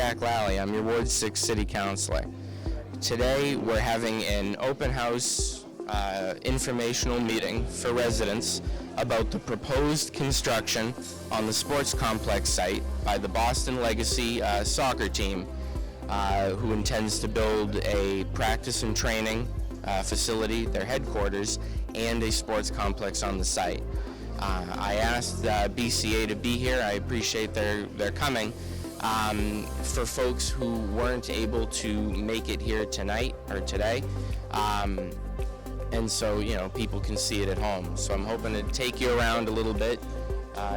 Jack Lally. I'm your Ward 6 City Councilor. Today we're having an open house informational meeting for residents about the proposed construction on the sports complex site by the Boston Legacy soccer team, who intends to build a practice and training facility, their headquarters, and a sports complex on the site. I asked BCA to be here. I appreciate their coming. For folks who weren't able to make it here tonight or today, and so people can see it at home. So I'm hoping to take you around a little bit,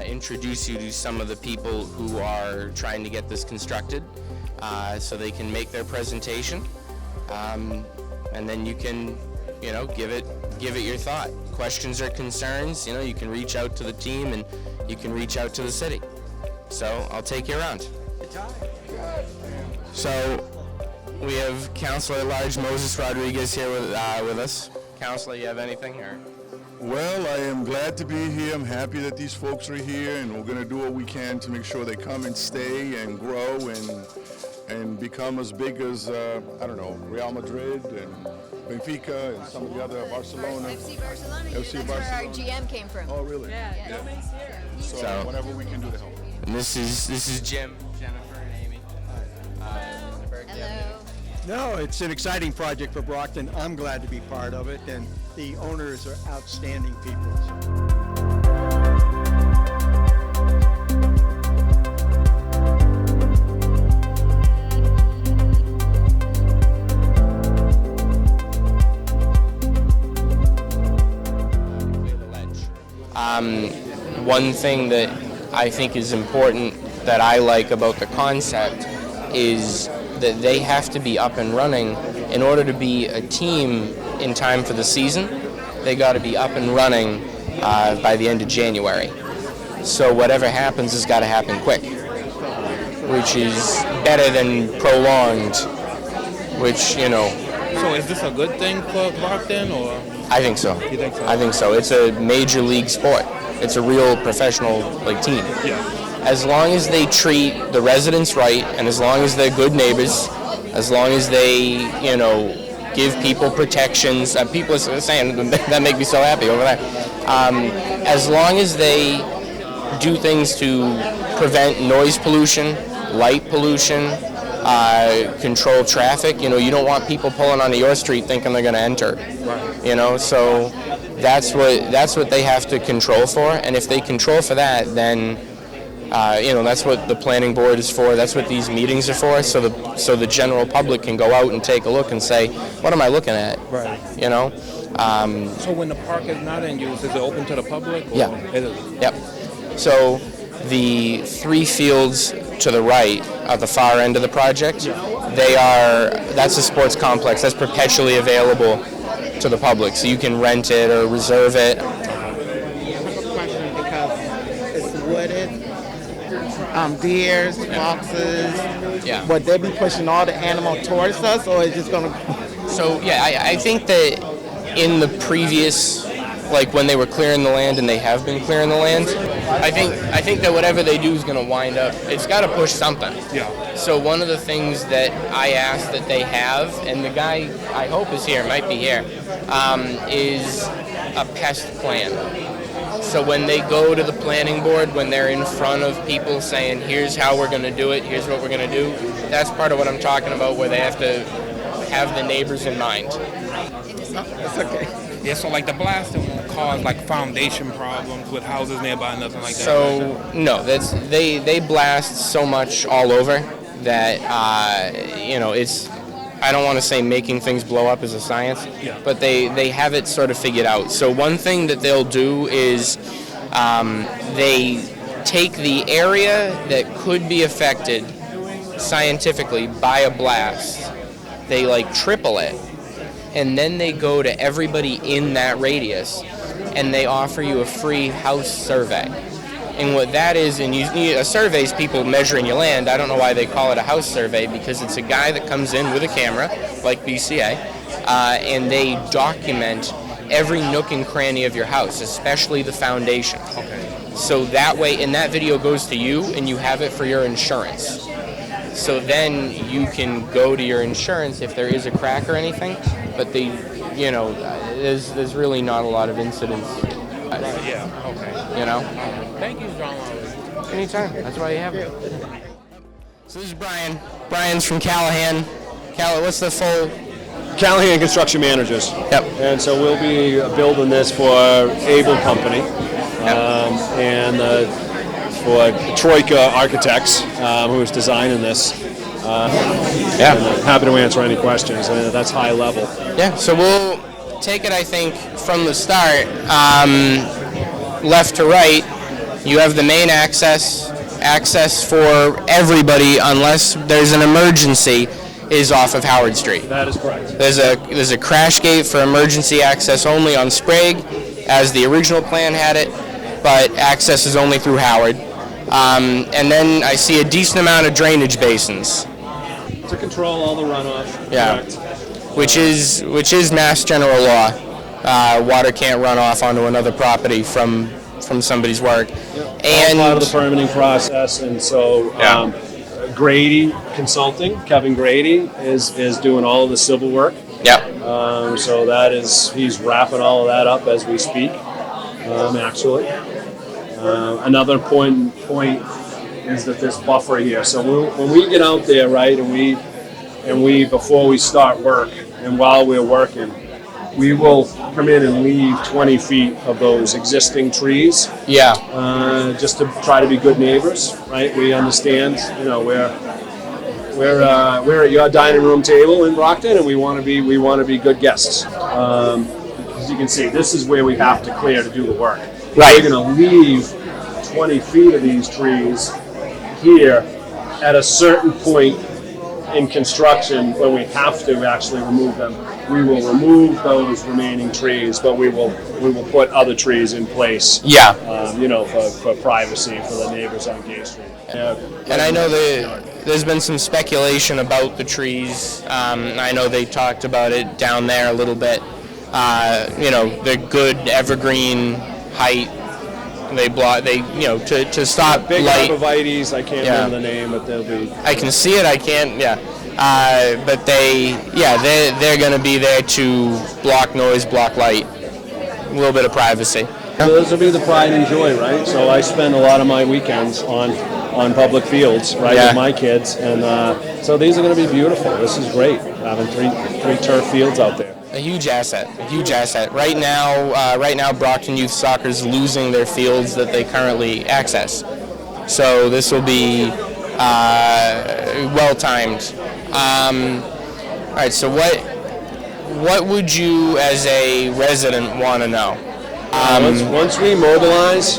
introduce you to some of the people who are trying to get this constructed, so they can make their presentation, and then you can give it your thought. Questions or concerns, you can reach out to the team and you can reach out to the city. So I'll take you around. So we have Councilor Large Moses Rodriguez here with us. Councilor, you have anything? Or? Well, I am glad to be here. I'm happy that these folks are here, and we're going to do what we can to make sure they come and stay and grow and become as big as, Real Madrid and Benfica and some of the other Barcelona. FC Barcelona. FC That's Barcelona. where our GM came from. Oh, really? Yeah. So whatever we can do to help. And this is Jim, Jennifer, and Amy. Hello. No, it's an exciting project for Brockton. I'm glad to be part of it, and the owners are outstanding people. One thing that I think is important that I like about the concept is that they have to be up and running in order to be a team in time for the season. They got to be up and running by the end of January. So whatever happens has got to happen quick, which is better than prolonged, which, So is this a good thing for Brockton, or? I think so. You think so? I think so. It's a major league sport. It's a real professional team. Yeah. As long as they treat the residents right, and as long as they're good neighbors, as long as they, give people protections. People are saying that make me so happy over there. As long as they do things to prevent noise pollution, light pollution, control traffic. You don't want people pulling onto your street thinking they're going to enter. Right. So that's what they have to control for. And if they control for that, then that's what the planning board is for. That's what these meetings are for. So the general public can go out and take a look and say, what am I looking at? Right. So when the park is not in use, is it open to the public? Or yeah. It is? Yep. So the 3 fields to the right at the far end of the project, that's a sports complex that's perpetually available to the public, so you can rent it or reserve it. I have a question because it's wooded, deers, foxes. Yeah. Would they be pushing all the animal towards us, or is it just going to? So yeah, I think that in the previous, when they were clearing the land, and they have been clearing the land, I think that whatever they do is going to wind up, it's got to push something. Yeah. So one of the things that I asked that they have, and the guy I hope is here, might be here, is a pest plan. So when they go to the planning board, when they're in front of people saying, here's how we're going to do it, here's what we're going to do, that's part of what I'm talking about, where they have to have the neighbors in mind. It's okay. Yeah, so the blasting won't cause foundation problems with houses nearby, nothing like that. So no, they blast so much all over that it's, I don't want to say making things blow up is a science, but they have it sort of figured out. So one thing that they'll do is they take the area that could be affected scientifically by a blast, they triple it, and then they go to everybody in that radius and they offer you a free house survey. And what that is, and a survey is people measuring your land. I don't know why they call it a house survey, because it's a guy that comes in with a camera, like BCA, and they document every nook and cranny of your house, especially the foundation. Okay. So that way, and that video goes to you, and you have it for your insurance. So then you can go to your insurance if there is a crack or anything. But there's really not a lot of incidents. Yeah. Okay. Thank you, John Lally. Anytime. That's why you have it. So this is Brian. Brian's from Callahan. What's the full? Callahan Construction Managers. Yep. And so we'll be building this for Able Company and for Troika Architects, who's designing this. And happy to answer any questions. That's high level. Yeah, so we'll take it, I think, from the start. Left to right, you have the main access for everybody unless there's an emergency is off of Howard Street. That is correct. There's a crash gate for emergency access only on Sprague, as the original plan had it, but access is only through Howard. And then I see a decent amount of drainage basins. To control all the runoff. Yeah. Correct. Which is Mass General Law. Water can't run off onto another property from somebody's work. Yep. And all part of the permitting process, and so Grady Consulting, Kevin Grady, is doing all of the civil work. Yep. So he's wrapping all of that up as we speak. Actually, another point is that this buffer here. So when we get out there, right, and we before we start work and while we're working, we will come in and leave 20 feet of those existing trees. Yeah. Just to try to be good neighbors, right? We understand, we're at your dining room table in Brockton, and we want to be good guests. As you can see, this is where we have to clear to do the work. Right. We're going to leave 20 feet of these trees here at a certain point in construction when we have to actually remove them. We will remove those remaining trees, but we will put other trees in place. Yeah. For privacy for the neighbors on Gay Street. And I know there's been some speculation about the trees. I know they talked about it down there a little bit. The good evergreen height. To stop big light. arborvitaes, I can't remember the name, but they'll be. I can see it. I can't. Yeah. But they're going to be there to block noise, block light, a little bit of privacy. So this will be the pride and joy, right? So I spend a lot of my weekends on public fields, right, with my kids, and so these are going to be beautiful. This is great, having three turf fields out there. A huge asset. Right now, Brockton Youth Soccer is losing their fields that they currently access. So this will be well timed. All right. So what would you, as a resident, want to know? Once we mobilize,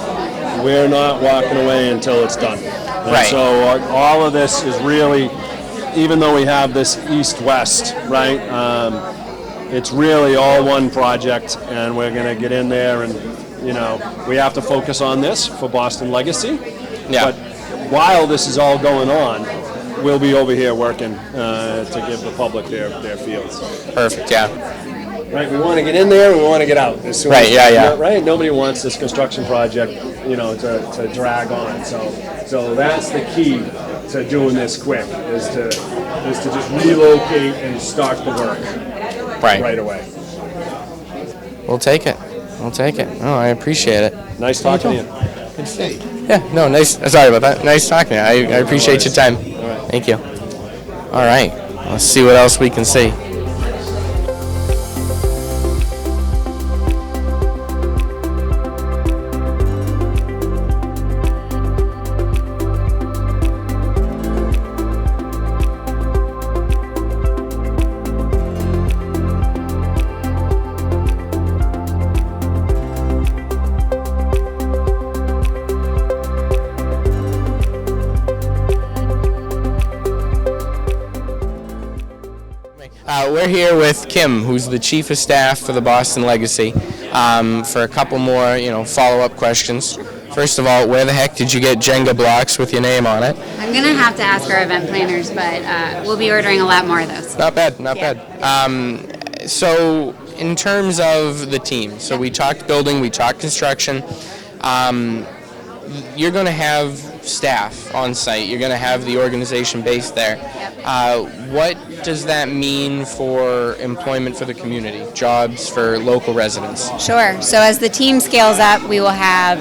we're not walking away until it's done. And right. So all of this is really, even though we have this east-west, right? It's really all one project, and we're going to get in there, and we have to focus on this for Boston Legacy. Yeah. But while this is all going on, we'll be over here working to give the public their fields. Perfect. Yeah. Right. We want to get in there, and we want to get out. As soon right. as, right. Nobody wants this construction project, to drag on. So that's the key to doing this quick is to just relocate and start the work. Right away. We'll take it. Oh, I appreciate it. Nice talking to you. Good to see you. Yeah, no, nice. Sorry about that. Nice talking to you. I appreciate your time. All right. Thank you. All right. Let's see what else we can see. We're here with Kim, who's the Chief of Staff for the Boston Legacy, for a couple more, follow-up questions. First of all, where the heck did you get Jenga blocks with your name on it? I'm going to have to ask our event planners, but we'll be ordering a lot more of those. Not bad. So, in terms of the team, so we talked building, we talked construction. you're going to have staff on site. You're going to have the organization based there. What does that mean for employment for the community, jobs for local residents? Sure. So as the team scales up, we will have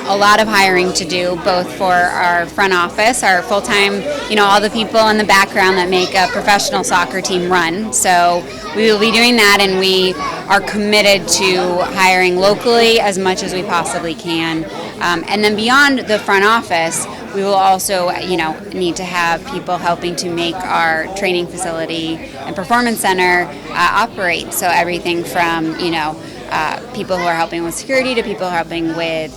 a lot of hiring to do, both for our front office, our full-time, all the people in the background that make a professional soccer team run. So we will be doing that, and we are committed to hiring locally as much as we possibly can. And then beyond the front office, we will also, need to have people helping to make our training facility and performance center operate. So everything from, people who are helping with security to people who are helping with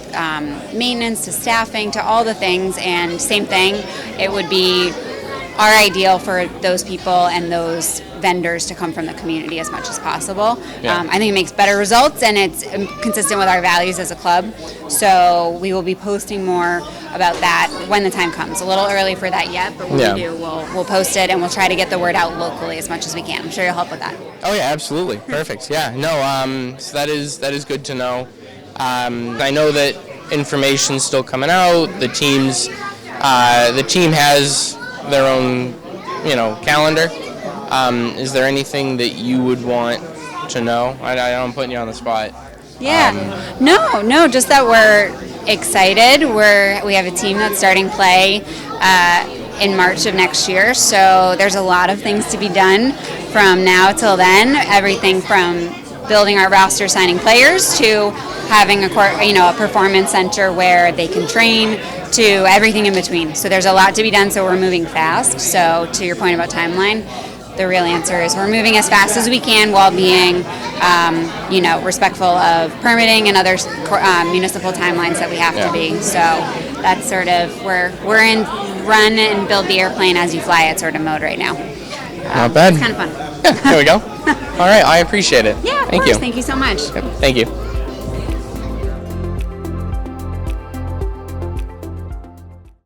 maintenance to staffing to all the things. And same thing, it would be our ideal for those people and those vendors to come from the community as much as possible. Yeah. I think it makes better results, and it's consistent with our values as a club. So we will be posting more about that when the time comes. A little early for that yet, but when we do, we'll post it, and we'll try to get the word out locally as much as we can. I'm sure you'll help with that. Oh yeah, absolutely. Perfect. Yeah. No. So that is good to know. I know that information's still coming out. The team has their own, calendar. Is there anything that you would want to know? I know I'm putting you on the spot. Yeah. No, just that we're excited. We have a team that's starting play in March of next year, so there's a lot of things to be done from now till then. Everything from building our roster, signing players, to having a performance center where they can train, to everything in between. So there's a lot to be done, so we're moving fast. So to your point about timeline, the real answer is we're moving as fast as we can while being, respectful of permitting and other municipal timelines that we have to be. So that's sort of, we're in run and build the airplane as you fly it sort of mode right now. Not bad. It's kind of fun. Yeah, there we go. All right, I appreciate it. Yeah, of Thank course. you. Thank you so much. Yep, thank you.